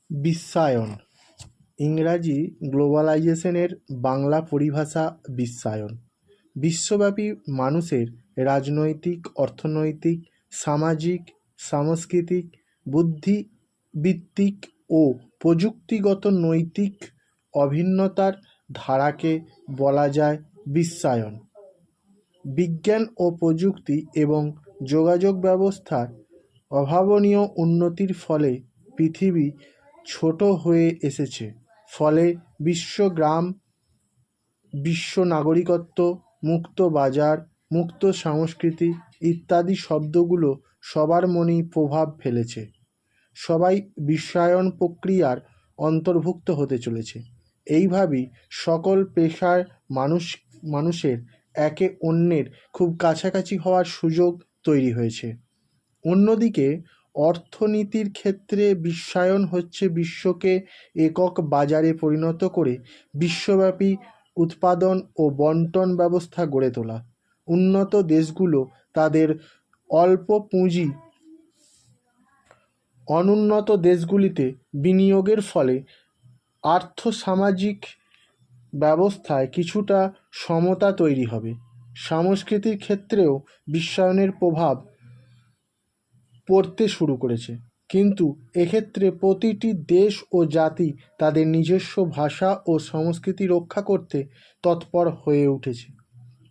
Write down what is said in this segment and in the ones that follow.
বিশ্বায়ন, ইংরাজি গ্লোবালাইজেশনের বাংলা পরিভাষা বিশ্বায়ন। বিশ্বব্যাপী মানুষের রাজনৈতিক, অর্থনৈতিক, সামাজিক, সাংস্কৃতিক, বুদ্ধিবৃত্তিক ও প্রযুক্তিগত নৈতিক অভিন্নতার ধারাকে বলা যায় বিশ্বায়ন। বিজ্ঞান ও প্রযুক্তি এবং যোগাযোগ ব্যবস্থার অভাবনীয় উন্নতির ফলে পৃথিবী ছোট হয়ে এসেছে। ফলে বিশ্বগ্রাম, বিশ্ব নাগরিকত্ব, মুক্ত বাজার, মুক্ত সংস্কৃতি ইত্যাদি শব্দগুলো সবার মনেই প্রভাব ফেলেছে। সবাই বিশ্বায়ন প্রক্রিয়ার অন্তর্ভুক্ত হতে চলেছে। এইভাবেই সকল পেশার মানুষের একে অন্যের খুব কাছাকাছি হওয়ার সুযোগ তৈরি হয়েছে। অন্যদিকে অর্থনীতির ক্ষেত্রে বিশ্বায়ন হচ্ছে বিশ্বকে একক বাজারে পরিণত করে বিশ্বব্যাপী উৎপাদন ও বণ্টন ব্যবস্থা গড়ে তোলা। উন্নত দেশগুলো তাদের অল্প পুঁজি অনুন্নত দেশগুলিতে বিনিয়োগের ফলে আর্থসামাজিক ব্যবস্থায় কিছুটা সমতা তৈরি হবে। সংস্কৃতির ক্ষেত্রেও বিশ্বায়নের প্রভাব পড়তে শুরু করেছে, কিন্তু এক্ষেত্রে প্রতিটি দেশ ও জাতি তাদের নিজস্ব ভাষা ও সংস্কৃতি রক্ষা করতে তৎপর হয়ে উঠেছে।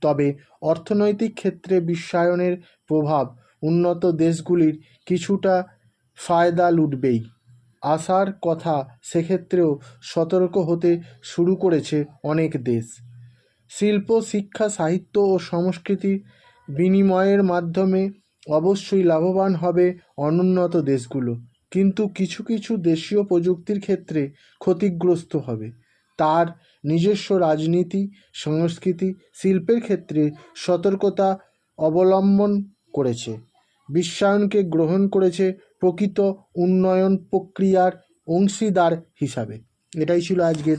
তবে অর্থনৈতিক ক্ষেত্রে বিশ্বায়নের প্রভাব উন্নত দেশগুলির কিছুটা ফায়দা লুটবেই আসার কথা। সেক্ষেত্রেও সতর্ক হতে শুরু করেছে অনেক দেশ। শিল্প, শিক্ষা, সাহিত্য ও সংস্কৃতি বিনিময়ের মাধ্যমে অবশ্যই লাভবান হবে অনুন্নত দেশগুলো, কিন্তু কিছু কিছু দেশীয় প্রযুক্তির ক্ষেত্রে ক্ষতিগ্রস্ত হবে। তার নিজস্ব রাজনীতি, সংস্কৃতি, শিল্পের ক্ষেত্রে সতর্কতা অবলম্বন করেছে, বিশ্বায়নকে গ্রহণ করেছে প্রকৃত উন্নয়ন প্রক্রিয়ার অংশীদার হিসাবে। এটাই ছিল আজকের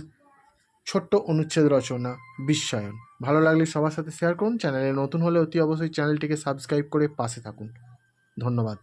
ছোট্ট অনুচ্ছেদ রচনা বিশ্বায়ন। ভালো লাগলে সবার সাথে শেয়ার করুন। চ্যানেলে নতুন হলে অতি অবশ্যই চ্যানেলটিকে সাবস্ক্রাইব করে পাশে থাকুন। ধন্যবাদ।